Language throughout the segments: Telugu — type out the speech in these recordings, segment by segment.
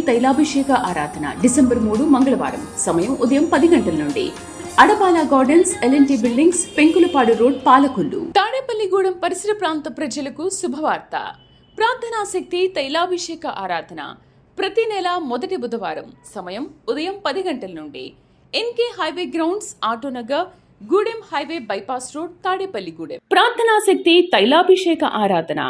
తైలాభిషేక ఆరాధన డిసెంబర్ 3 మంగళవారం. సమయం ఉదయం 10 గంటల నుండి. Adapala gardens, LNT buildings, Penkulapadu road, Palakollu. Tadepalligudem పరిసర ప్రాంత ప్రజలకు శుభవార్త. ప్రార్థనా శక్తి తైలాభిషేక ఆరాధన ప్రతి నెల మొదటి బుధవారం. సమయం ఉదయం 10 గంటల నుండి. NK highway grounds, Autonagar, Gudem highway bypass road, Tadepalligudem. ప్రార్థనా శక్తి తైలాభిషేక ఆరాధన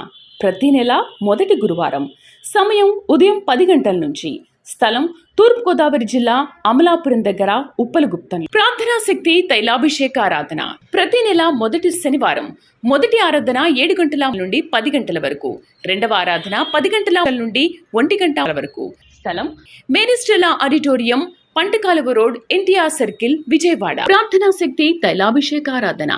ప్రతి నెల మొదటి గురువారం. సమయం ఉదయం 10 గంటల నుంచి. స్థలం తూర్పుగోదావరి జిల్లా, అమలాపురం దగ్గర, ఉప్పలగుప్తం. ప్రార్థనా శక్తి తైలాభిషేక ఆరాధన ప్రతి నెల మొదటి శనివారం. మొదటి ఆరాధన 7 గంటల నుండి 10 గంటల వరకు. రెండవ ఆరాధన 10 గంటల నుండి 1 గంట వరకు. స్థలం Maris Stella auditorium, Pantakaluva road, NTR circle, Vijayawada. ప్రార్థనా శక్తి తైలాభిషేక ఆరాధన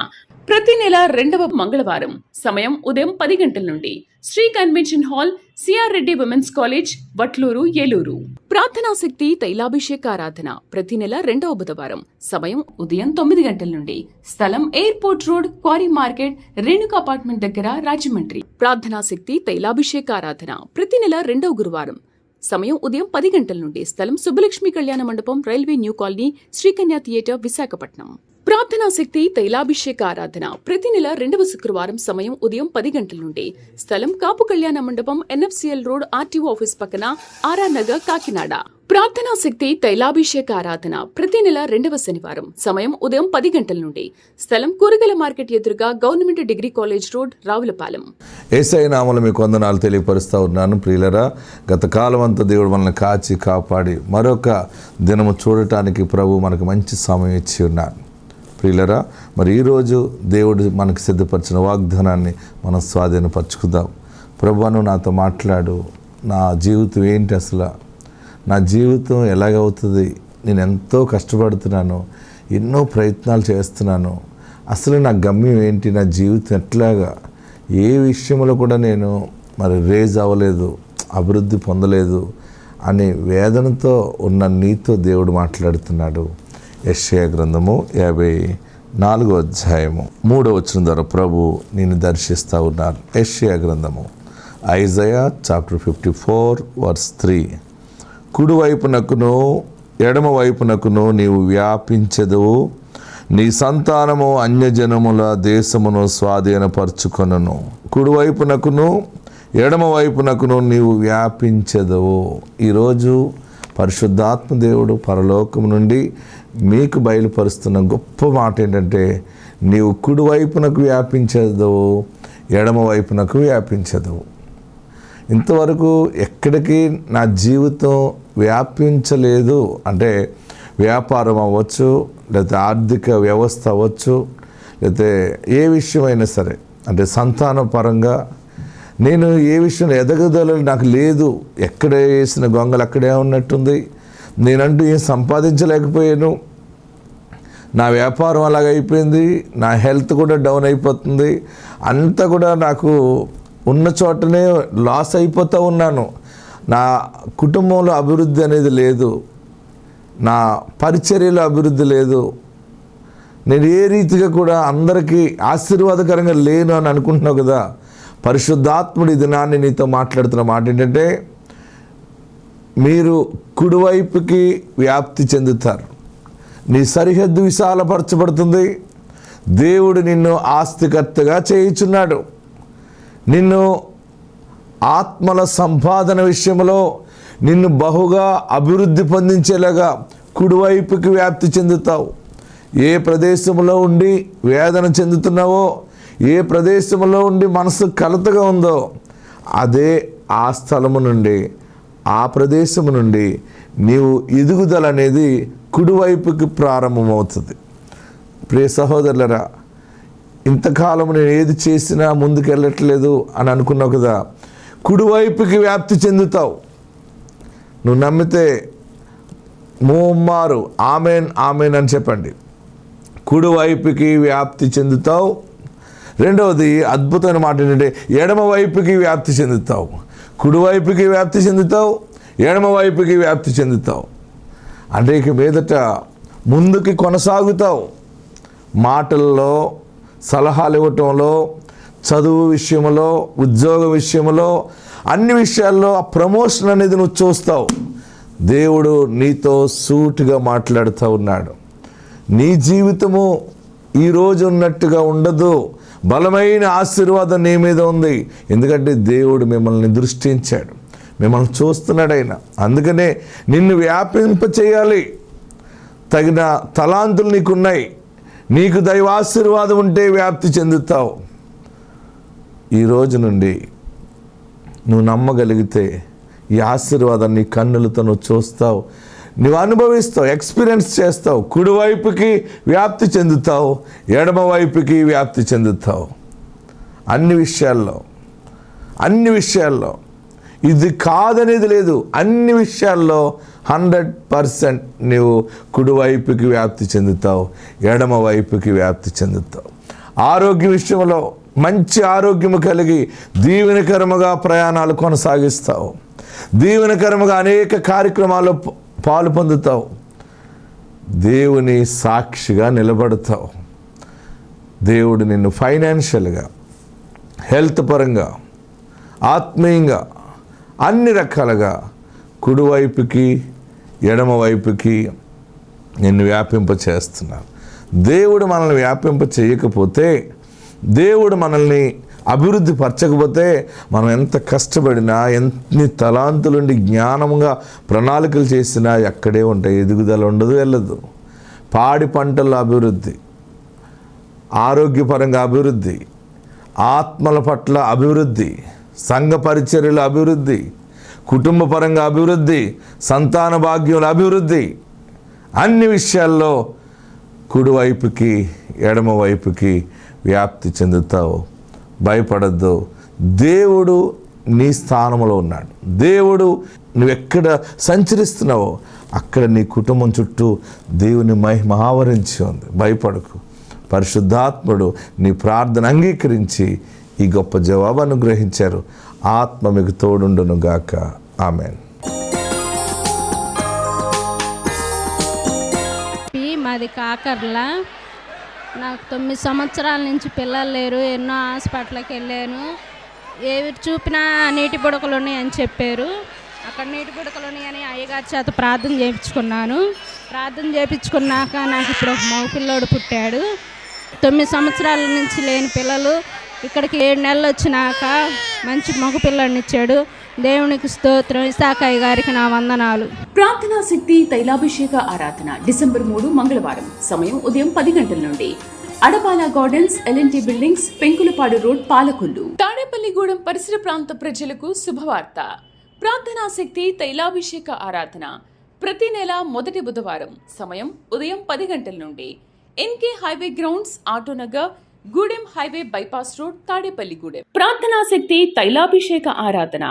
ప్రతి నెల రెండవ మంగళవారం. సమయం ఉదయం 10 గంటల నుండి. Sri convention hall, CR Reddy women's college, Vatluru, Eluru. ప్రార్థనా శక్తి తైలాభిషేక ఆరాధన ప్రతి నెల రెండవ బుధవారం. సమయం ఉదయం 9 గంటల నుండి. స్థలం airport road, quarry market, Renuka apartment దగ్గర, రాజమండ్రి. ప్రార్థనా శక్తి తైలాభిషేక ఆరాధన ప్రతి నెల రెండవ గురువారం. సమయం ఉదయం 10 గంటల నుండి. స్థలం సుబ్బలక్ష్మి కళ్యాణ మండపం, railway new colony, Srikanya theatre, Visakhapatnam. ప్రార్థనా శక్తి తైలాభిషేక ఆరాధన ప్రతి నెల రెండవ శుక్రవారం. సమయం ఉదయం 10 గంటల నుండి. స్థలం కాపు కళ్యాణ మండపం, ఎన్ఎఫ్సిఎల్ రోడ్, ఆర్టీఓ ఆఫీస్ పక్కన, ఆర్ఆర్ నగర్, కాకినాడ. ప్రార్థనా శక్తి తైలాభిషేక ఆరాధన ప్రతి నెల రెండవ శనివారం. సమయం ఉదయం 10 గంటల నుండి. స్థలం కూరగాయల మార్కెట్ ఎదురుగా, government degree college road, Ravulapalem. Yesayya నామములో మీకు వందనాలు తెలియపరుస్తూ ఉన్నాను. ప్రియులరా, గత కాలం అంతా దేవుడు మనల్ని కాచి కాపాడి మరొక దినము చూడటానికి ప్రభు మనకు మంచి సమయం ఇచ్చి ఉన్నాడు. ప్రియులరా, మరి ఈరోజు దేవుడు మనకు సిద్ధపరిచిన వాగ్దానాన్ని మనం స్వాధీనపరచుకుందాం. ప్రభువును నాతో మాట్లాడు. నా జీవితం ఏంటి, అసలు నా జీవితం ఎలాగవుతుంది, నేను ఎంతో కష్టపడుతున్నాను, ఎన్నో ప్రయత్నాలు చేస్తున్నాను, అసలు నా గమ్యం ఏంటి, నా జీవితం ఎట్లాగా, ఏ విషయంలో కూడా నేను మరి రేజ్ అవ్వలేదు, అభివృద్ధి పొందలేదు అనే వేదనతో ఉన్న నీతో దేవుడు మాట్లాడుతున్నాడు. యెషయా గ్రంథము 54వ అధ్యాయము 3వ వచనం ద్వారా ప్రభు నిన్ను దర్శిస్తూ ఉన్నారు. యెషయా గ్రంథము, ఐజయా చాప్టర్ 54 వర్స్ 3. కుడివైపునకును ఎడమ వైపునకును నీవు వ్యాపించెదవు, నీ సంతానము అన్యజనముల దేశమును స్వాధీనపరచుకొనును. కుడివైపునకును ఎడమ వైపునకును నీవు వ్యాపించెదవు. ఈరోజు పరిశుద్ధాత్మ దేవుడు పరలోకం నుండి మీకు బయలుపరుస్తున్న గొప్ప మాట ఏంటంటే, నీవు కుడివైపునకు వ్యాపించదవు, ఎడమ వైపునకు వ్యాపించదవు. ఇంతవరకు ఎక్కడికి నా జీవితం వ్యాపించలేదు అంటే, వ్యాపారం అవ్వచ్చు, లేకపోతే ఆర్థిక వ్యవస్థ అవ్వచ్చు, లేకపోతే ఏ విషయమైనా సరే, అంటే సంతాన పరంగా నేను ఏ విషయంలో ఎదగదల నాకు లేదు, ఎక్కడ వేసిన గొంగలు అక్కడే ఉన్నట్టుంది, నేనంటూ ఏం సంపాదించలేకపోయాను, నా వ్యాపారం అలాగైపోయింది, నా హెల్త్ కూడా డౌన్ అయిపోతుంది, అంతా కూడా నాకు ఉన్న చోటనే లాస్ అయిపోతూ ఉన్నాను, నా కుటుంబంలో అభివృద్ధి అనేది లేదు, నా పరిచర్యలో అభివృద్ధి లేదు, నేను ఏ రీతిగా కూడా అందరికీ ఆశీర్వాదకరంగా లేను అని అనుకుంటున్నావు కదా. పరిశుద్ధాత్ముడి దినాన్ని నీతో మాట్లాడుతున్న మాట ఏంటంటే, మీరు కుడివైపుకి వ్యాప్తి చెందుతారు, నీ సరిహద్దు విశాలపరచబడుతుంది, దేవుడు నిన్ను ఆస్తికర్తగా చేయుచున్నాడు, నిన్ను ఆత్మల సంపాదన విషయంలో నిన్ను బహుగా అభివృద్ధి పొందించేలాగా కుడివైపుకి వ్యాప్తి చెందుతావు. ఏ ప్రదేశంలో ఉండి వేదన చెందుతున్నావో, ఏ ప్రదేశంలో ఉండి మనసు కలతగా ఉందో, అదే ఆ స్థలము నుండి, ఆ ప్రదేశము నుండి నీవు ఎదుగుదల అనేది కుడివైపుకి ప్రారంభమవుతుంది. ప్రియ సహోదరులరా, ఇంతకాలం నేను ఏది చేసినా ముందుకు వెళ్ళట్లేదు అని అనుకున్నావు కదా, కుడివైపుకి వ్యాప్తి చెందుతావు. నువ్వు నమ్మితే మోమ్మారు ఆమెన్ ఆమెన్ అని చెప్పండి. కుడివైపుకి వ్యాప్తి చెందుతావు. రెండవది అద్భుతమైన మాట ఏంటంటే, ఎడమ వైపుకి వ్యాప్తి చెందుతావు. కుడివైపుకి వ్యాప్తి చెందుతావు, ఎడమ వైపుకి వ్యాప్తి చెందుతావు. అంటే ఇక మీదట ముందుకి కొనసాగుతావు. మాటల్లో, సలహాలు ఇవ్వటంలో, చదువు విషయంలో, ఉద్యోగ విషయంలో, అన్ని విషయాల్లో ఆ ప్రమోషన్ అనేది నువ్వు చూస్తావు. దేవుడు నీతో సూటిగా మాట్లాడుతూ ఉన్నాడు. నీ జీవితము ఈరోజు ఉన్నట్టుగా ఉండదు. బలమైన ఆశీర్వాదం నీ మీద ఉంది. ఎందుకంటే దేవుడు మిమ్మల్ని దృష్టించాడు, మిమ్మల్ని చూస్తున్నాడు ఆయన. అందుకనే నిన్ను వ్యాపింప చేయాలి. తగిన తలాంతులు నీకున్నాయి. నీకు దైవాశీర్వాదం ఉంటే వ్యాప్తి చెందుతావు. ఈ రోజు నుండి నువ్వు నమ్మగలిగితే ఈ ఆశీర్వాదాన్ని నీ కన్నులతో నువ్వు చూస్తావు, నువ్వు అనుభవిస్తావు, ఎక్స్పీరియన్స్ చేస్తావు. కుడివైపుకి వ్యాప్తి చెందుతావు, ఎడమ వైపుకి వ్యాప్తి చెందుతావు. అన్ని విషయాల్లో ఇది కాదనేది లేదు. అన్ని విషయాల్లో 100% నువ్వు కుడివైపుకి వ్యాప్తి చెందుతావు, ఎడమ వైపుకి వ్యాప్తి చెందుతావు. ఆరోగ్య విషయంలో మంచి ఆరోగ్యము కలిగి దీవెనకరముగా ప్రయాణాలు కొనసాగిస్తావు. దీవెనకరముగా అనేక కార్యక్రమాల్లో పాలు పొందుతావు. దేవుని సాక్షిగా నిలబడతావు. దేవుడు నిన్ను ఫైనాన్షియల్గా, హెల్త్ పరంగా, ఆత్మీయంగా అన్ని రకాలుగా కుడివైపుకి ఎడమ వైపుకి నిన్ను వ్యాపింప చేస్తున్నాడు. దేవుడు మనల్ని వ్యాపింప చేయకపోతే, దేవుడు మనల్ని అభివృద్ధి పరచకపోతే, మనం ఎంత కష్టపడినా, ఎన్ని తలాంతులుండి జ్ఞానంగా ప్రణాళికలు చేసినా ఎక్కడే ఉంటాయి. ఎదుగుదల ఉండదు, వెళ్ళదు. పాడి పంటల్లో అభివృద్ధి, ఆరోగ్యపరంగా అభివృద్ధి, ఆత్మల పట్ల అభివృద్ధి, సంఘ పరిచర్యల అభివృద్ధి, కుటుంబ పరంగా అభివృద్ధి, సంతాన భాగ్యముల అభివృద్ధి, అన్ని విషయాల్లో కుడివైపుకి ఎడమ వైపుకి వ్యాప్తి చెందుతావు. భయపడద్దు. దేవుడు నీ స్థానంలో ఉన్నాడు. దేవుడు నువ్వెక్కడ సంచరిస్తున్నావో అక్కడ నీ కుటుంబం చుట్టూ దేవుని మహిమ ఆవరించి ఉంది. భయపడకు. పరిశుద్ధాత్ముడు నీ ప్రార్థన అంగీకరించి ఈ గొప్ప జవాబు అనుగ్రహించారు. ఆత్మ మీకు తోడుండును గాక. ఆమేన్. మాది కాకర్ల. నాకు 9 సంవత్సరాల నుంచి పిల్లలు లేరు. ఎన్నో హాస్పిటల్కి వెళ్ళాను. ఏవి చూపినా నీటి బుడకలు ఉన్నాయని చెప్పారు. అక్కడ నీటి బుడకలు ఉన్నాయని అయ్యగారి చేత ప్రార్థన చేయించుకున్నాను. ప్రార్థన చేయించుకున్నాక నాకు ఇప్పుడు ఒక మగ పిల్లోడు పుట్టాడు. 9 సంవత్సరాల నుంచి లేని పిల్లలు ఇక్కడికి 7 నెలలు వచ్చినాక మంచి మగ పిల్లని ఇచ్చాడు. దేవునికి స్తోత్రం. ఇసాకయ్య గారికి నా వందనాలు. ప్రార్థనా శక్తి తైలాభిషేక ఆరాధన డిసెంబర్ 3 మంగళవారం. సమయం ఉదయం 10 గంటల నుండి. Adapala gardens, LNT buildings, Penkulapadu road, Palakollu. Tadepalligudem పరిసర ప్రాంత ప్రజలకు శుభవార్త. ప్రార్థనా శక్తి తైలాభిషేక ఆరాధన ప్రతి నెల మొదటి బుధవారం. సమయం ఉదయం 10 గంటల నుండి. NK highway grounds, Autonagar, Gudem highway bypass road, Tadepalligudem. ప్రార్థనా శక్తి తైలాభిషేక ఆరాధన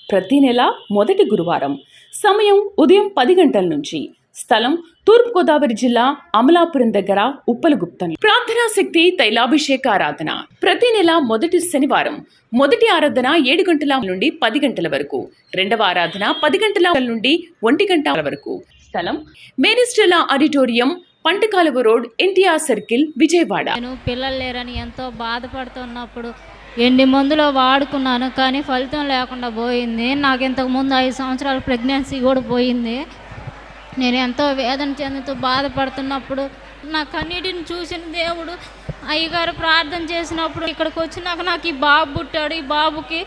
ప్రతి నెల మొదటి గురువారం. సమయం ఉదయం 10 గంటల నుంచి. స్థలం తూర్పుగోదావరి జిల్లా అమలాపురం దగ్గర ఉప్పలగుప్తం. ప్రార్థనా శక్తి తైలాభిషేక ఆరాధన ప్రతి నెల మొదటి శనివారం. మొదటి ఆరాధన 7 గంటల నుండి 10 గంటల వరకు. రెండవ ఆరాధన 10 గంటల నుండి 1 గంట వరకు. స్థలం Maris Stella auditorium, Pantakaluva road, NTR circle, Vijayawada. నేను పిల్లలు లేరని ఎంతో బాధపడుతున్నప్పుడు ఎన్ని మందులో వాడుకున్నాను, కానీ ఫలితం లేకుండా పోయింది. నాకు ఇంతకుముందు 5 సంవత్సరాల ప్రెగ్నెన్సీ కూడా పోయింది. నేను ఎంతో వేదన చెందుతూ బాధపడుతున్నప్పుడు నా కన్నీటిని చూసిన దేవుడు, అయ్యగారు ప్రార్థన చేసినప్పుడు ఇక్కడికి వచ్చినాక నాకు ఈ బాబు పుట్టాడు. ఈ బాబుకి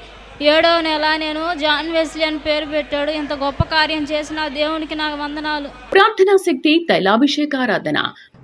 7వ నెల నేను జాన్ వెస్లీ అని పేరు పెట్టాడు. ఇంత గొప్ప కార్యం చేసిన దేవునికి నాకు వందనాలు. ప్రార్థనా శక్తి తైలాభిషేక ఆరాధన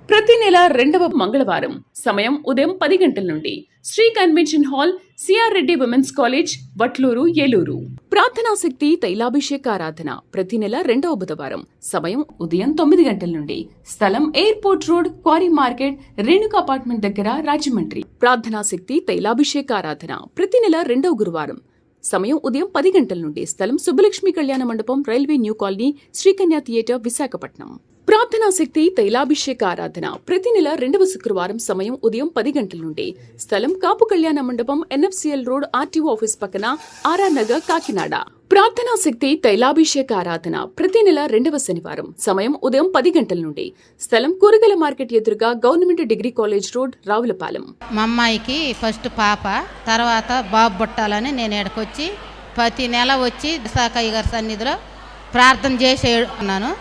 ప్రతి నెల 2వ మంగళవారం. సమయం ఉదయం 10 గంటల నుండి. Sri convention hall, CR Reddy women's college, Vatluru, Eluru. ప్రార్థనా శక్తి తైలాభిషేక ఆరాధన ప్రతి నెల 2వ బుధవారం. సమయం ఉదయం 9 గంటల నుండి. స్థలం airport road, quarry market, Renuka apartment దగ్గర, రాజమండ్రి. ప్రార్థనా శక్తి తైలాభిషేక ఆరాధన ప్రతి నెల 2వ గురువారం. సమయం ఉదయం 10 గంటల నుండి. స్థలం సుబ్బలక్ష్మి కళ్యాణ మండపం, railway new colony, Sri Kanya theatre, Visakhapatnam. ప్రార్థనా శక్తి తైలాభిషేక ఆరాధన ప్రతి నెల 2వ శుక్రవారం. సమయం ఉదయం 10 గంటల నుండి. స్థలం కాపు కళ్యాణ మండపం, ఎన్ఎఫ్సిఎల్ రోడ్, ఆర్టీఓ ఆఫీస్ పక్కన, ఆర్ఆర్ నగర్, కాకినాడ. ప్రార్థనా శక్తి తైలాభిషేక ఆరాధన ప్రతి నెల 2వ శనివారం. సమయం ఉదయం 10 గంటల నుండి. స్థలం కూరగాయల మార్కెట్ ఎదురుగా, government degree college road, Ravulapalem. మా అమ్మాయికి ఫస్ట్ పాప, తర్వాత బాబు పుట్టాలని నేను ఇక్కడికి వచ్చి ప్రతి నెల వచ్చి ఇసాకయ్య గారి సన్నిధిలో ప్రార్థన చేసే ఉన్నాను.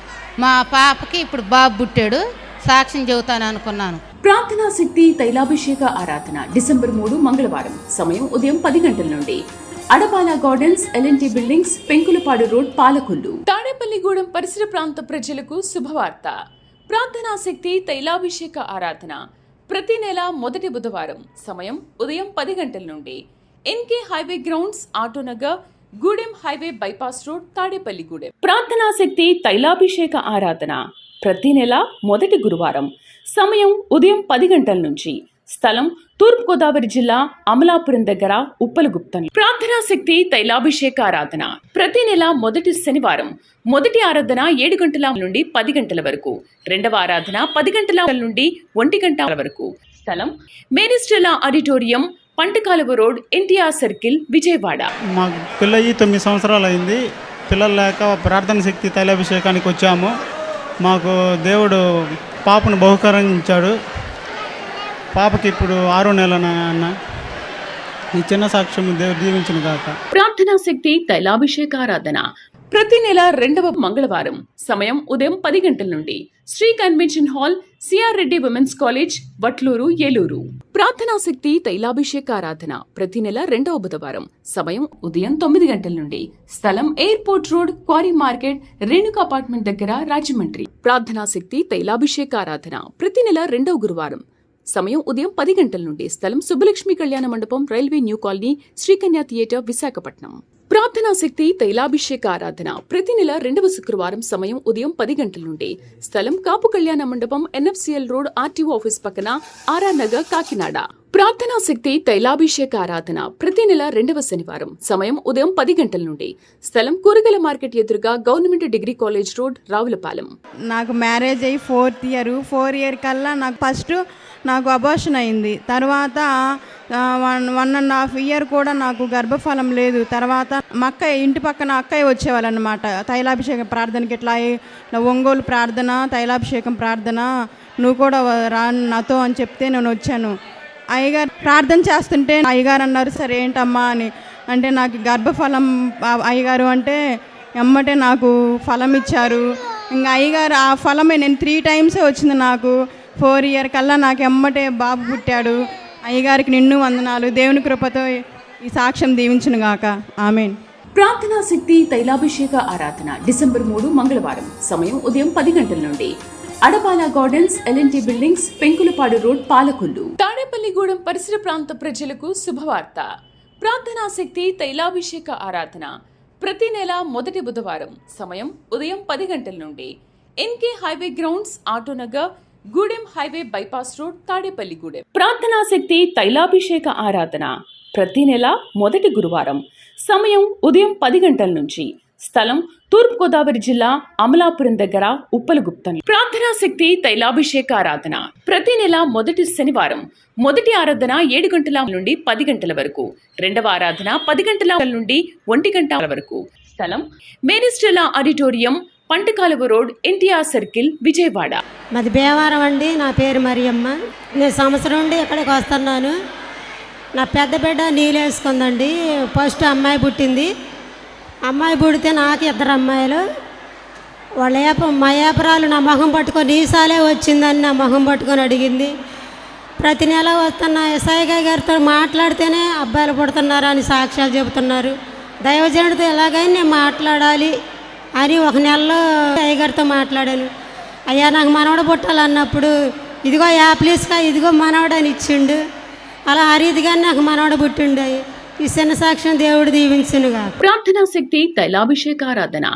మా పాపకి ఇప్పుడు బాబు పుట్టాడు, సాక్ష్యం చెబుతాను అనుకున్నాను. ప్రార్థనా శక్తి తైలాభిషేక ఆరాధన డిసెంబర్ 3 మంగళవారం సమయం ఉదయం 10 గంటల నుండి Adapala gardens LNT buildings Penkulapadu road Palakollu. Tadepalligudem పరిసర ప్రాంత ప్రజలకు శుభవార్త. ప్రార్థనా శక్తి తైలాభిషేక ఆరాధన ప్రతి నెల మొదటి బుధవారం సమయం ఉదయం 10 గంటల నుండి NK highway grounds, Autonagar, Gudem highway bypass road, Tadepalligudem. ప్రార్థనా శక్తి తైలాభిషేక ఆరాధన ప్రతి నెల మొదటి గురువారం సమయం ఉదయం 10 గంటల నుంచి స్థలం తూర్పుగోదావరి జిల్లా అమలాపురం దగ్గర ఉప్పలగుప్తం. ప్రార్థనా శక్తి తైలాభిషేక ఆరాధన ప్రతి నెల మొదటి శనివారం మొదటి ఆరాధన 7 గంటల నుండి 10 గంటల వరకు, రెండవ ఆరాధన 10 గంటల నుండి 1 గంట వరకు. స్థలం Maris Stella auditorium, Pantakaluva road, NTR circle, Vijayawada. మా పిల్లయ్యి 9 సంవత్సరాలు అయింది. పిల్లలు లేక ప్రార్థన శక్తి తైలాభిషేకానికి వచ్చాము. మాకు దేవుడు పాపను బహుకరంగా ఇచ్చాడు. పాపకి ఇప్పుడు 6వ నెల అన్న. ఈ చిన్న సాక్ష్యం దేవుడు దీవించిన గాక. ప్రార్థనా శక్తి తైలాభిషేక ఆరాధన ప్రతి నెల రెండవ మంగళవారం సమయం ఉదయం 10 గంటల నుండి Sri convention hall, CR Reddy women's college, Vatluru, Eluru. ప్రార్థనా శక్తి తైలాభిషేక ఆరాధన ప్రతి నెల రెండవ బుధవారం సమయం ఉదయం 9 గంటల నుండి స్థలం airport road, quarry market, Renuka apartment దగ్గర, రాజమండ్రి. ప్రార్థనా శక్తి తైలాభిషేక ఆరాధన ప్రతి నెల రెండవ గురువారం సమయం ఉదయం 10 గంటల నుండి స్థలం సుబ్బలక్ష్మి కళ్యాణ మండపం, railway new colony, Srikanya theatre, Visakhapatnam. ప్రార్థనా శక్తి తైలాభిషేక ఆరాధన ప్రతి నెల రెండవ శుక్రవారం సమయం ఉదయం 10 గంటల నుండి స్థలం కాపు కళ్యాణ మండపం, ఎన్ఎఫ్సిఎల్ రోడ్, ఆర్టీఓ ఆఫీస్ పక్కన, ఆర్ఆర్ నగర్, కాకినాడ. ప్రార్థనా శక్తి తైలాభిషేక ఆరాధన ప్రతి నెల రెండవ శనివారం సమయం ఉదయం 10 గంటల నుండి స్థలం కూరగాయల మార్కెట్ ఎదురుగా, government degree college road, Ravulapalem. నాకు మ్యారేజ్ అయ్యి 4th ఇయర్ కల్లా నాకు అబార్షన్ అయింది. తర్వాత 1.5 ఇయర్ కూడా నాకు గర్భఫలం లేదు. తర్వాత మా అక్కయ్య, ఇంటి పక్కన అక్కయ్య వచ్చేవాళ్ళనమాట తైలాభిషేకం ప్రార్థనకి. ఇట్లా ఒంగోలు ప్రార్థన, తైలాభిషేకం ప్రార్థన, నువ్వు కూడా రా నాతో అని చెప్తే నేను వచ్చాను. అయ్యగారు ప్రార్థన చేస్తుంటే అయ్యగారు అన్నారు, సరే ఏంటమ్మా అని. అంటే నాకు గర్భఫలం అయ్యగారు అంటే ఎమ్మటే నాకు ఫలం ఇచ్చారు. ఇంకా అయ్యగారు ఆ ఫలమే నేను 3 times వచ్చింది నాకు. 4 ఇయర్ కల్లా నాకు ఎమ్మటే బాబు పుట్టాడు. అయ్యగారికి నిన్ను వందనాలు. దేవుని కృపతో ఈ సాక్ష్యం దీవించును గాక. ఆమేన్. ప్రార్థనా శక్తి తైలాభిషేక ఆరాధన డిసెంబర్ 3 మంగళవారం సమయం ఉదయం 10 గంటల నుండి Adapala gardens LNT buildings Penkulapadu road Palakollu. Tadepalligudem పరిసర ప్రాంత ప్రజలకు శుభవార్త. ప్రార్థనా శక్తి తైలాభిషేక ఆరాధన ప్రతి నెల మొదటి బుధవారం సమయం ఉదయం 10 గంటల నుండి NK highway grounds, Autonagar, Gudem highway bypass road, Tadepalligudem. ప్రార్థనా శక్తి తైలాభిషేక ఆరాధన ప్రతి నెల మొదటి గురువారం సమయం ఉదయం 10 గంటల నుంచి స్థలం తూర్పుగోదావరి జిల్లా అమలాపురం దగ్గర ఉప్పలగుప్తం. ప్రార్థనా శక్తి తైలాభిషేక ఆరాధన ప్రతి నెల మొదటి శనివారం మొదటి ఆరాధన 7 గంటల నుండి 10 గంటల వరకు, రెండవ ఆరాధన 10 గంటల నుండి 1 గంట వరకు. స్థలం Maris Stella auditorium, Pantakaluva road, NTR circle, Vijayawada. మాది భీమవరం అండి. నా పేరు మరియమ్మ. నేను సంవత్సరం నుండి ఇక్కడికి వస్తున్నాను. నా పెద్ద బిడ్డ నీళ్ళేసుకుందండి. ఫస్ట్ అమ్మాయి పుట్టింది. అమ్మాయి పుడితే నాకు 2 అమ్మాయిలు. మా ఏపరాలు నా మొహం పట్టుకొని నీసాలే వచ్చిందని నా మొహం పట్టుకొని అడిగింది. ప్రతి నెల వస్తున్న ఎస్ఐ గారితో మాట్లాడితేనే అబ్బాయిలు పుడుతున్నారు అని సాక్ష్యాలు చెబుతున్నారు. దైవజనుడితో ఎలాగైనా నేను మాట్లాడాలి అని 1 నెలలో అయ్యగారితో మాట్లాడాను. అయ్యా నాకు మనవడు పుట్టాలన్నప్పుడు ఇదిగో యాప్లీస్గా ఇదిగో మనవడు అని ఇచ్చిండు. అలా ఆ రీతిగా నాకు మనవడు పుట్టిండు. ఈ చిన్న సాక్ష్యం దేవుడు దీవించునుగా. ప్రార్థనా శక్తి తైలాభిషేక ఆరాధన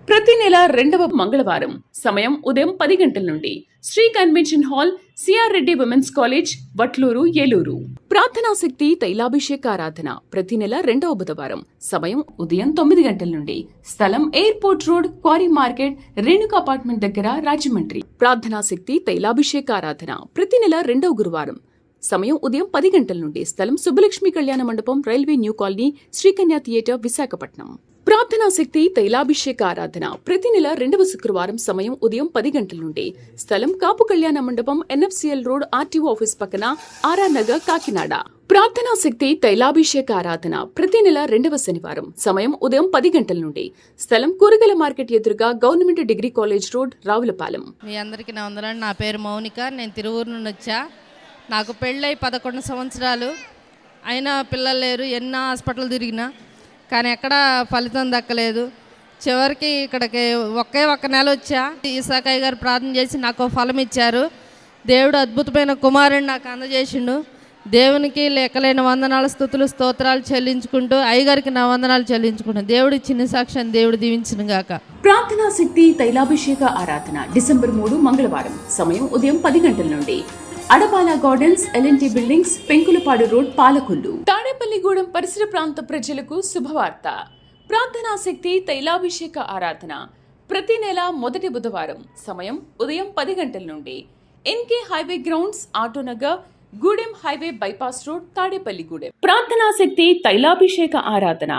ప్రతి నెల రెండవ మంగళవారం సమయం ఉదయం 10 గంటల నుండి Sri convention hall, CR Reddy women's college, Vatluru, Eluru. ప్రార్థనా శక్తి తైలాభిషేక ఆరాధన ప్రతి నెల రెండవ బుధవారం సమయం ఉదయం 9 గంటల నుండి స్థలం airport road, quarry market, Renuka apartment దగ్గర, రాజమండ్రి. ప్రార్థనా శక్తి తైలాభిషేక ఆరాధన ప్రతి నెల రెండవ గురువారం సమయం ఉదయం 10 గంటల నుండి స్థలం సుబ్బలక్ష్మి కళ్యాణ మండపం, railway new colony, Srikanya theatre, Visakhapatnam. ప్రార్థనా శక్తి తైలాభిషేక ఆరాధన ప్రతి నెల 2వ శుక్రవారం సమయం ఉదయం 10 గంటల నుండి. స్థలం కాపు కళ్యాణ మండపం, NFCL రోడ్, RTO ఆఫీస్ పక్కన, RR నగర్, కాకినాడ. ప్రార్థనా శక్తి తైలాభిషేక ఆరాధన ప్రతి నెల 2వ శనివారం సమయం ఉదయం 10 గంటల నుండి. స్థలం కూరగాయల మార్కెట్ ఎదురుగా, government degree college road, Ravulapalem. మీ అందరికీ నా వందనాలు. నా పేరు మౌనిక. నేను తిరువూరు నుండి వచ్చా. నాకు పెళ్ళై 11 సంవత్సరాలు అయినా పిల్లలు లేరు. ఎన్నో హాస్పిటల్ తిరిగినా కానీ ఎక్కడ ఫలితం దక్కలేదు. చివరికి ఇక్కడికి ఒక్క నెల వచ్చా. ఇసాకయ్య గారు ప్రార్థన చేసి నాకు ఫలం ఇచ్చారు. దేవుడు అద్భుతమైన కుమారుని నాకు అందజేసిండు. దేవునికి లెక్కలేని వందనాలు, స్తుతులు, స్తోత్రాలు చెల్లించుకుంటూ అయ్యగారికి నా వందనాలు చెల్లించుకుంటూ దేవుడి చిన్న సాక్ష్యాన్ని దేవుడు దీవించును గాక. ప్రార్థనా శక్తి తైలాభిషేక ఆరాధన డిసెంబర్ 3 మంగళవారం సమయం ఉదయం 10 గంటల నుండి. Adapala gardens, LNT buildings, Penkulapadu road, Palakollu. Tadepalligudem పరిసర ప్రాంత ప్రజలకు శుభవార్త. ప్రార్థనా శక్తి తైలాభిషేక ఆరాధన ప్రతి నెల మొదటి బుధవారం సమయం ఉదయం 10 గంటల నుండి. NK highway grounds, Autonagar, Gudem highway bypass road, Tadepalligudem. ప్రార్థనా శక్తి తైలాభిషేక ఆరాధన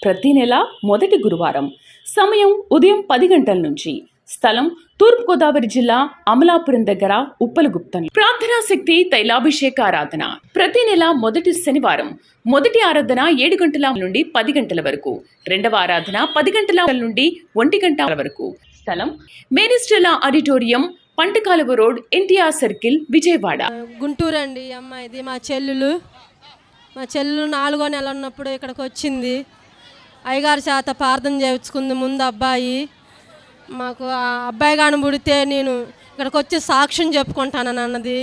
ప్రతి నెల మొదటి గురువారం సమయం ఉదయం 10 గంటల నుంచి. స్థలం తూర్పుగోదావరి జిల్లా, అమలాపురం దగ్గర, ఉప్పలగుప్తం. ప్రార్థనా శక్తి తైలాభిషేక ఆరాధన ప్రతి నెల మొదటి శనివారం మొదటి ఆరాధన 7 గంటల నుండి 10 గంటల వరకు. రెండవ ఆరాధన 10 గంటల నుండి 1 గంట వరకు. స్థలం Maris Stella auditorium, Pantakaluva road, NTR circle, Vijayawada. Guntur అండి. అమ్మాయిది మా చెల్లెలు 4వ నెల ఉన్నప్పుడు ఇక్కడికి వచ్చింది. అయ్యగారి చేత ప్రార్థన చేయించుకుంది ముందు అబ్బాయి. మాకు ఆ అబ్బాయి గాని పుడితే నేను ఇక్కడికి వచ్చి సాక్ష్యం చెప్పుకుంటానని అన్నది.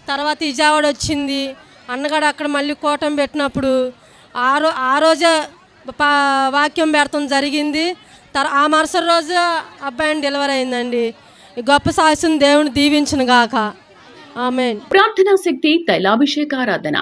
తర్వాత విజయవాడ వచ్చింది. అన్నగాడు అక్కడ మళ్ళీ కూటం పెట్టినప్పుడు ఆ రోజే వాక్యం పెడతాం జరిగింది. ఆ మరుసటి రోజు అబ్బాయిని డెలివరీ అయిందండి. ఈ గొప్ప సాక్ష్యం దేవుని దీవించిన గాక. ఆమేన్. ప్రార్థనా శక్తి తైలాభిషేక ఆరాధన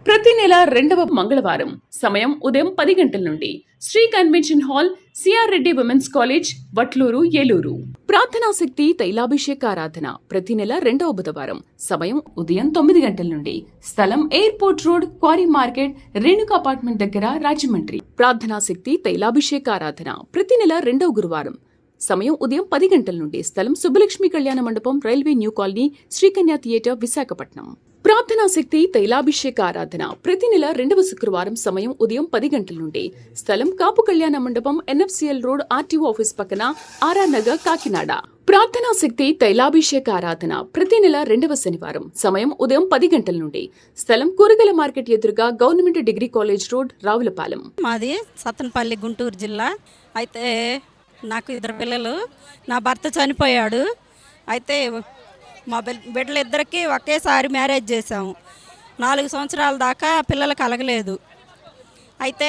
ప్రతి నెల 2వ మంగళవారం సమయం ఉదయం 10 గంటల నుండి. Sri convention hall, CR Reddy women's college, Vatluru, Eluru. ప్రార్థనా శక్తి తైలాభిషేక ఆరాధన ప్రతి నెల 2వ బుధవారం సమయం ఉదయం 9 గంటల నుండి. స్థలం airport road, quarry market, Renuka apartment దగ్గర, రాజమండ్రి. ప్రార్థనా శక్తి తైలాభిషేక ఆరాధన ప్రతి నెల 2వ గురువారం సమయం ఉదయం 10 గంటల నుండి. స్థలం సుబ్బలక్ష్మి కళ్యాణ మండపం, railway new colony, Sri Kanya theatre, Visakhapatnam. ప్రార్థనా శక్తి తైలాభిషేక ఆరాధన ప్రతి నెల 2వ శుక్రవారం సమయం ఉదయం 10 గంటల నుండి. స్థలం కాపు కళ్యాణ మండపం, NFCL రోడ్, RTO ఆఫీస్ పక్కన, RR నగర్, కాకినాడ. ప్రార్థనా శక్తి తైలాభిషేక ఆరాధన ప్రతి నెల 2వ శనివారం సమయం ఉదయం 10 గంటల నుండి. స్థలం కూరగాయల మార్కెట్ ఎదురుగా, government degree college road, Ravulapalem. మాది సత్తనపల్లి, గుంటూరు జిల్లా. అయితే నాకు 2 పిల్లలు. నా భర్త చనిపోయాడు. అయితే మా బిడ్డలిద్దరికీ ఒకేసారి మ్యారేజ్ చేసాము. 4 సంవత్సరాల దాకా పిల్లలు కలగలేదు. అయితే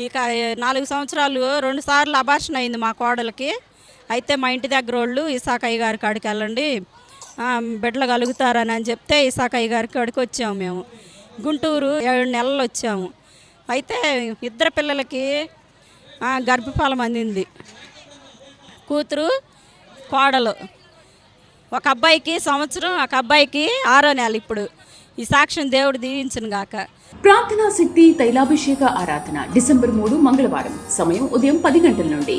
ఇక 4 సంవత్సరాలు 2 సార్లు అబార్షన్ అయింది మా కోడలికి. అయితే మా ఇంటి దగ్గర వాళ్ళు ఇసాకయ్య గారి కాడికి వెళ్ళండి, బిడ్డలు కలుగుతారని చెప్తే ఇసాకయ్య గారి కాడికి వచ్చాము. మేము గుంటూరు 7 నెలలు వచ్చాము. అయితే 2 పిల్లలకి గర్భఫలం అందింది. కూతురు, కోడలు. ఒక అబ్బాయికి సంవత్సరం, ఒక అబ్బాయికి 6వ నెల. ఇప్పుడు ఈ సాక్ష్యం దేవుడు దీవించును గాక. ప్రార్థనా శక్తి తైలాభిషేక ఆరాధన డిసెంబర్ 3 మంగళవారం సమయం ఉదయం 10 గంటల నుండి.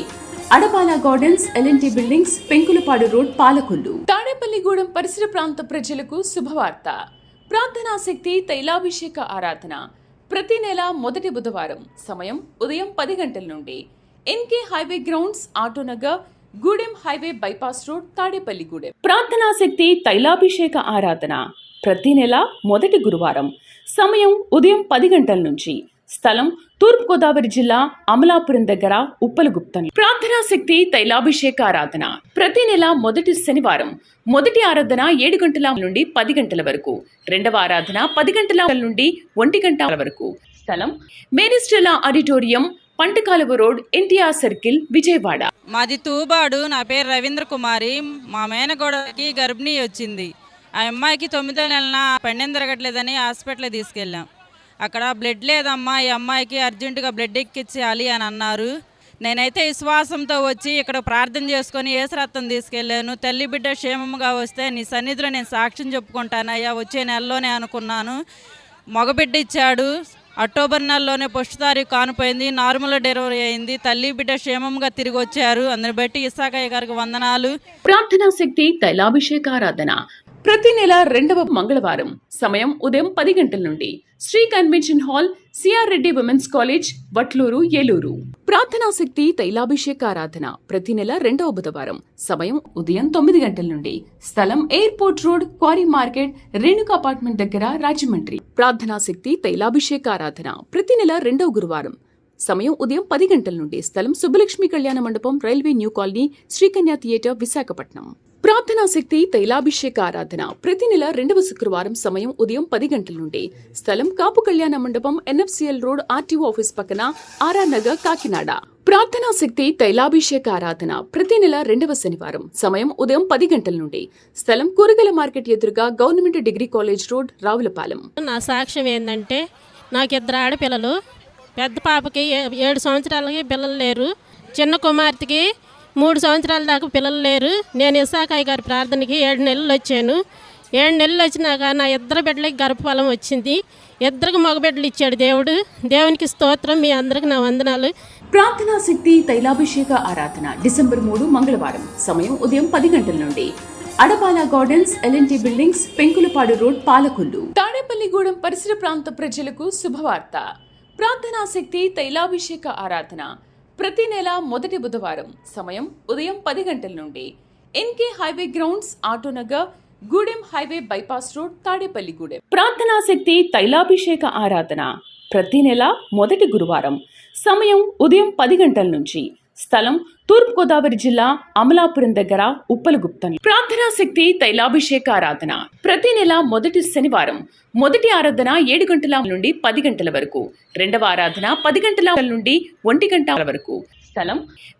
Adapala gardens, LNT buildings, Penkulapadu road, Palakollu. Tadepalligudem పరిసర ప్రాంత ప్రజలకు శుభవార్త. ప్రార్థనా శక్తి తైలాభిషేక ఆరాధన ప్రతి నెల మొదటి బుధవారం సమయం ఉదయం 10 గంటల నుండి. NK highway grounds, Autonagar, Gudem highway bypass road, Tadepalligudem. ప్రార్థనా శక్తి తైలాభిషేక ఆరాధన ప్రతి నెల మొదటి గురువారం సమయం ఉదయం 10 గంటల నుంచి. స్థలం తూర్పుగోదావరి జిల్లా, అమలాపురం దగ్గర, ఉప్పలగుప్తం. ప్రార్థనా శక్తి తైలాభిషేక ఆరాధన ప్రతి నెల మొదటి శనివారం మొదటి ఆరాధన 7 గంటల నుండి 10 గంటల వరకు. రెండవ ఆరాధన 10 గంటల నుండి 1 గంట వరకు. స్థలం Maris Stella auditorium, Pantakaluva road, NTR circle, Vijayawada. మాది తూబాడు. నా పేరు రవీంద్ర కుమారి. మా మేనగోడకి గర్భిణీ వచ్చింది. ఆ అమ్మాయికి 9వ నెలన పెండెం తిరగట్లేదని హాస్పిటల్ తీసుకెళ్ళాం. అక్కడ బ్లడ్ లేదమ్మా, ఈ అమ్మాయికి అర్జెంటుగా బ్లడ్ ఎక్కించాలి అని అన్నారు. నేనైతే విశ్వాసంతో వచ్చి ఇక్కడ ప్రార్థన చేసుకొని యేసు రక్తం తీసుకెళ్ళాను. తల్లి బిడ్డ క్షేమంగా వస్తే నీ సన్నిధిలో నేను సాక్ష్యం చెప్పుకుంటానయ్యా వచ్చే నెలలోనే అనుకున్నాను. మగబిడ్డ ఇచ్చాడు. అక్టోబర్ నెలలోనే ఫస్ట్ తారీఖు కానిపోయింది. నార్మల్ డెలివరీ అయింది. తల్లి బిడ్డ క్షేమంగా తిరిగి వచ్చారు. అందుని బట్టి ఇస్సాకయ్య గారికి వందనాలు. ప్రార్థనా శక్తి తైలాభిషేకారాధన ప్రతి నెల 2వ మంగళవారం సమయం ఉదయం 10 గంటల నుండి Sri convention hall, CR Reddy women's college, Vatluru, Eluru. ప్రార్థనా శక్తి తైలాభిషేకారాధన ప్రతి నెల 2వ బుధవారం సమయం ఉదయం 9 గంటల నుండి స్థలం airport road, quarry market, Renuka apartment దగ్గర, రాజమండ్రి. ప్రార్థనా శక్తి తైలాభిషేకారాధన ప్రతి నెల 2వ గురువారం సమయం ఉదయం 10 గంటల నుండి స్థలం సుబ్బలక్ష్మి కళ్యాణ మండపం, railway new colony, Srikanya theatre, Visakhapatnam. ప్రార్థనా శక్తి తైలాభిషేక ఆరాధన ప్రతి నెల 2వ శుక్రవారం సమయం ఉదయం 10 గంటల నుండి స్థలం కాపు కళ్యాణ మండపం, ఎన్ఎఫ్సిఎల్ రోడ్, ఆర్టీఓ ఆఫీస్ పక్కన, ఆర్ఆర్ నగర్, కాకినాడ. ప్రార్థనా శక్తి తైలాభిషేక ఆరాధన ప్రతి నెల 2వ శనివారం సమయం ఉదయం 10 గంటల నుండి స్థలం కూరగాయల మార్కెట్ ఎదురుగా, government degree college road, Ravulapalem. నా సాక్ష్యం ఏంటంటే, నాకు 2 ఆడపిల్లలు. పెద్ద పాపకి 7 సంవత్సరాలకి పిల్లలు లేరు. చిన్న కుమార్తెకి 3 సంవత్సరాల దాకా పిల్లలు లేరు. నేను ఇస్సాకయ్య గారి ప్రార్థనకి 7 నెలలు వచ్చాను. 7 నెలలు వచ్చినాక నా 2 బిడ్డలకి గర్భఫలం వచ్చింది. 2 మగబిడ్డలు ఇచ్చాడు దేవుడు. దేవునికి స్తోత్రం. మీ అందరికి నా వందనాలు. ప్రార్థనా శక్తి తైలాభిషేక ఆరాధన డిసెంబర్ 3 మంగళవారం సమయం ఉదయం 10 గంటల నుండి Adapala gardens, LNT buildings, Penkulapadu road, Palakollu. Tadepalligudem పరిసర ప్రాంత ప్రజలకు శుభవార్త. ప్రార్థనా శక్తి తైలాభిషేక ఆరాధన ప్రతి నెల మొదటి బుధవారం సమయం ఉదయం 10 గంటల నుండి NK highway grounds, Autonagar, Gudem highway bypass road, Tadepalligudem. ప్రార్థనా శక్తి తైలాభిషేక ఆరాధన ప్రతి నెల మొదటి గురువారం సమయం ఉదయం 10 గంటల నుంచి స్థలం తూర్పుగోదావరి జిల్లా, అమలాపురం దగ్గర, ఉప్పలగుప్తం. ప్రార్థనా శక్తి తైలాభిషేక ఆరాధన ప్రతి నెల మొదటి శనివారం మొదటి ఆరాధన 7 గంటల నుండి 10 గంటల వరకు, 2వ ఆరాధన 10 గంటల నుండి 1 గంట వరకు. స్థలం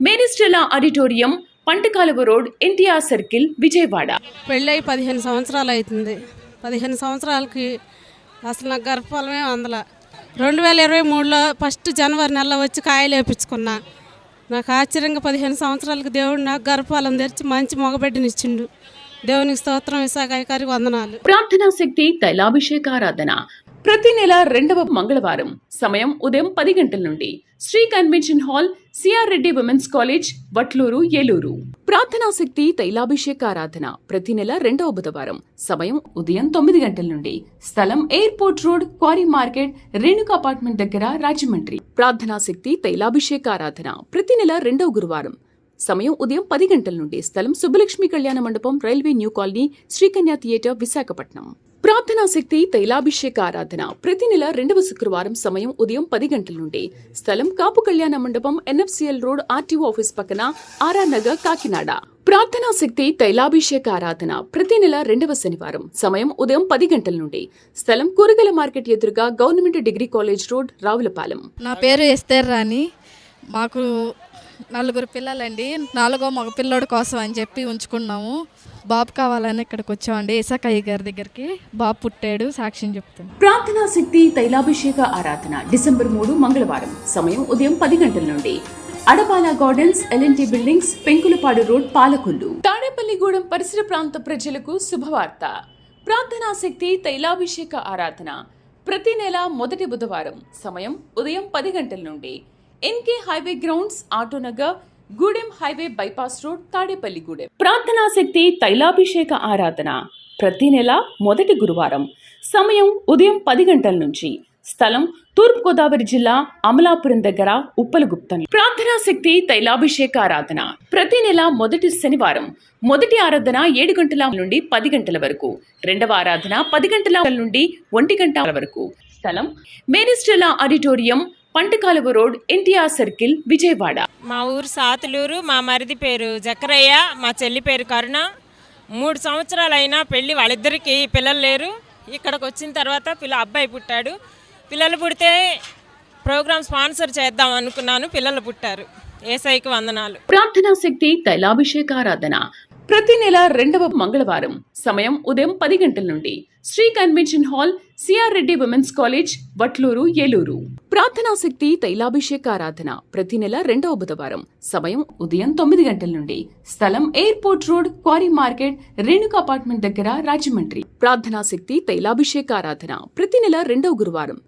Maris Stella auditorium, Pantakaluva road, NTR circle, Vijayawada. పెళ్ళై 15 సంవత్సరాలు అవుతుంది. 15 సంవత్సరాలకి అసలు నాకు గర్భఫలమే అందల. 2023లో ఫస్ట్ జనవరి నెలలో వచ్చి కాయలు వేపించుకున్నా. నాకు ఆశ్చర్యంగా 15 సంవత్సరాలకు దేవుడు నాకు గర్భఫలం తెరిచి మంచి మగబిడ్డనిచ్చిండు. దేవునికి స్తోత్రం. ఇస్సాకయ్య గారికి వందనాలు. ప్రార్థనా శక్తి తైలాభిషేకారాధన ప్రతి నెల 2వ మంగళవారం సమయం ఉదయం 10 గంటల నుండి Sri convention hall, CR Reddy women's college, Vatluru, Eluru. ప్రార్థనా శక్తి తైలాభిషేకారాధన ప్రతి నెల 2వ బుధవారం సమయం ఉదయం 9 గంటల నుండి స్థలం airport road, quarry market, Renuka apartment దగ్గర, రాజమండ్రి. ప్రార్థనా శక్తి తైలాభిషేకారాధన ప్రతి నెల 2వ గురువారం సమయం ఉదయం 10 గంటల నుండి స్థలం సుబ్బలక్ష్మి కళ్యాణ మండపం, railway new colony, Srikanya theatre, Visakhapatnam. ప్రార్థనా శక్తి తైలాభిషేక ఆరాధన ప్రతి నెల 2వ శుక్రవారం సమయం ఉదయం 10 గంటల నుండి స్థలం కాపు కళ్యాణ మండపం, ఎన్ఎఫ్సిఎల్ రోడ్, ఆర్టీఓ ఆఫీస్ పక్కన, ఆర్ఆర్ నగర్, కాకినాడ. ప్రార్థనా శక్తి తైలాభిషేక ఆరాధన ప్రతి నెల 2వ శనివారం సమయం ఉదయం 10 గంటల నుండి స్థలం కూరగాయల మార్కెట్ ఎదురుగా, government degree college road, Ravulapalem. నా పేరు ఎస్తేర్ రాణి. మాకు 4 పిల్లలండి. 4వ మగ పిల్లోడి కోసం అని చెప్పి ఉంచుకున్నాము. బాబు కావాలని ఇక్కడికి వచ్చామండి, ఇస్సాకయ్య గారి దగ్గరికి. బాబు పుట్టాడు, సాక్ష్యం చెప్తాను. ప్రార్థనా శక్తి తైలాభిషేక ఆరాధన డిసెంబర్ 3 మంగళవారం సమయం ఉదయం 10 గంటల నుండి Adapala gardens, LNT buildings, Penkulapadu road, Palakollu. Tadepalligudem పరిసర ప్రాంత ప్రజలకు శుభవార్త. ప్రార్థనా శక్తి తైలాభిషేక ఆరాధన ప్రతి నెల మొదటి బుధవారం సమయం ఉదయం 10 గంటల నుండి NK highway grounds, Autonagar, Gudem highway bypass road, Tadepalligudem. ప్రార్థనా శక్తి తైలాభిషేక ఆరాధన ప్రతి నెల మొదటి గురువారం సమయం ఉదయం 10 గంటల నుంచి స్థలం తూర్పుగోదావరి జిల్లా, అమలాపురం దగ్గర, ఉప్పలగుప్తం. ప్రార్థనా శక్తి తైలాభిషేక ఆరాధన ప్రతి నెల మొదటి శనివారం మొదటి ఆరాధన 7 గంటల నుండి 10 గంటల వరకు, 2వ ఆరాధన 10 గంటల నుండి 1 గంట వరకు. స్థలం Maris Stella auditorium, Pantakaluva road, NTR circle, Vijayawada. మా ఊరు సాతులూరు. మా మరిది పేరు జకరయ్య, మా చెల్లి పేరు కరుణ. 3 సంవత్సరాలైనా పెళ్ళి, వాళ్ళిద్దరికీ పిల్లలు లేరు. ఇక్కడికి వచ్చిన తర్వాత అబ్బాయి పుట్టాడు. పిల్లలు పుడితే ప్రోగ్రామ్ స్పాన్సర్ చేద్దాం అనుకున్నాను. పిల్లలు పుట్టారు. యేసయ్యకి వందనాలు. ప్రార్థనా శక్తి తైలాభిషేకారాధన ప్రతి నెల 2వ మంగళవారం సమయం ఉదయం 10 గంటల నుండి Sri convention hall, CR Reddy women's college, Vatluru, Eluru. ప్రార్థనా శక్తి తైలాభిషేకారాధన ప్రతి నెల 2వ బుధవారం సమయం ఉదయం 9 గంటల నుండి స్థలం airport road, quarry market, Renuka apartment దగ్గర, రాజమండ్రి. ప్రార్థనా శక్తి తైలాభిషేకారాధన ప్రతి నెల 2వ గురువారం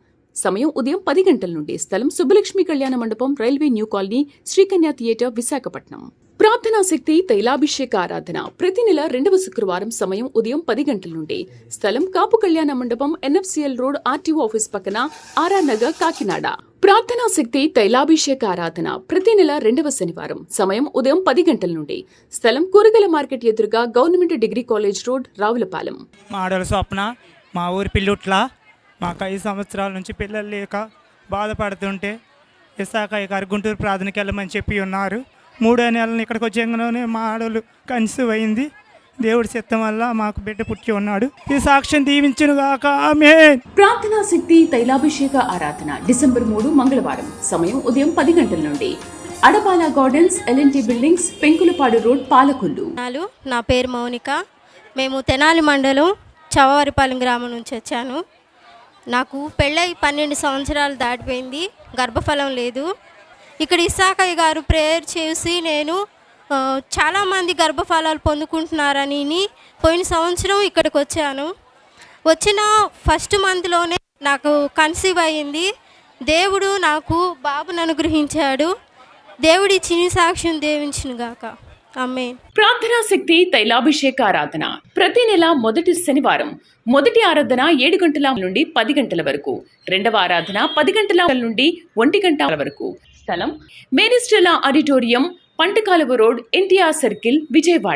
సమయం ఉదయం 10 గంటల నుండి. స్థలం సుబ్బలక్ష్మి కళ్యాణ మండపం, railway new colony, Srikanya theatre, Visakhapatnam. ప్రార్థనా శక్తి తైలాభిషేక ఆరాధన ప్రతి నెల 2వ శుక్రవారం. సమయం ఉదయం 10 గంటల నుండి. స్థలం కాపు కళ్యాణ మండపం, ఎన్ఎఫ్సిఎల్ రోడ్, ఆర్టీఓ ఆఫీస్ పక్కన, ఆర్ఆర్ నగర్, కాకినాడ. ప్రార్థనా శక్తి తైలాభిషేక ఆరాధన ప్రతి నెల 2వ శనివారం. సమయం ఉదయం 10 గంటల నుండి. స్థలం కూరగాయల మార్కెట్ ఎదురుగా, government degree college road, Ravulapalem. మా ఆడల స్వప్న, మా ఊరి పిల్లుట్ల. మాకు 5 సంవత్సరాల నుంచి పిల్లలు లేక బాధపడుతుంటే ఇసాకయ్య గారు గుంటూరు ప్రార్థనకి వెళ్ళమని చెప్పి ఉన్నారు. 3వ నెలలను ఇక్కడికి వచ్చేగానే మా ఆడలు కన్సీవ్ అయింది. దేవుడి చిత్తం వల్ల మాకు బిడ్డ పుట్టి ఉన్నాడు. ఈ సాక్ష్యం దీవించును గాక. ఆమేన్. ప్రార్థనా శక్తి తైలాభిషేక ఆరాధన డిసెంబర్ 3 మంగళవారం. సమయం ఉదయం 10 గంటల నుండి. Adapala gardens, LNT buildings, Penkulapadu road, Palakollu. నా పేరు మౌనిక. మేము తెనాలి మండలం చవవారిపాలెం గ్రామం నుంచి వచ్చాను. నాకు పెళ్ళై 12 సంవత్సరాలు దాటిపోయింది. గర్భఫలం లేదు. ఇక్కడ ఇసాకయ్య గారు ప్రేయర్ చేసి నేను చాలామంది గర్భఫలాలు పొందుకుంటున్నారని పోయిన సంవత్సరం ఇక్కడికి వచ్చాను. వచ్చిన ఫస్ట్ మంత్లోనే నాకు కన్సీవ్ అయ్యింది. దేవుడు నాకు బాబును అనుగ్రహించాడు. దేవుడి చిన్ని సాక్ష్యం దీవించును గాక. ఆమేన్. ప్రార్థనా శక్తి తైలాభిషేక ఆరాధన ప్రతి నెల మొదటి శనివారం. మొదటి ఆరాధన 7 గంటల నుండి 10 గంటల వరకు. 2వ ఆరాధన 10 గంటల నుండి 1 గంట వరకు. స్థలం Mary Stella auditorium, Pantakaluva road, NTR circle, Vijayawada.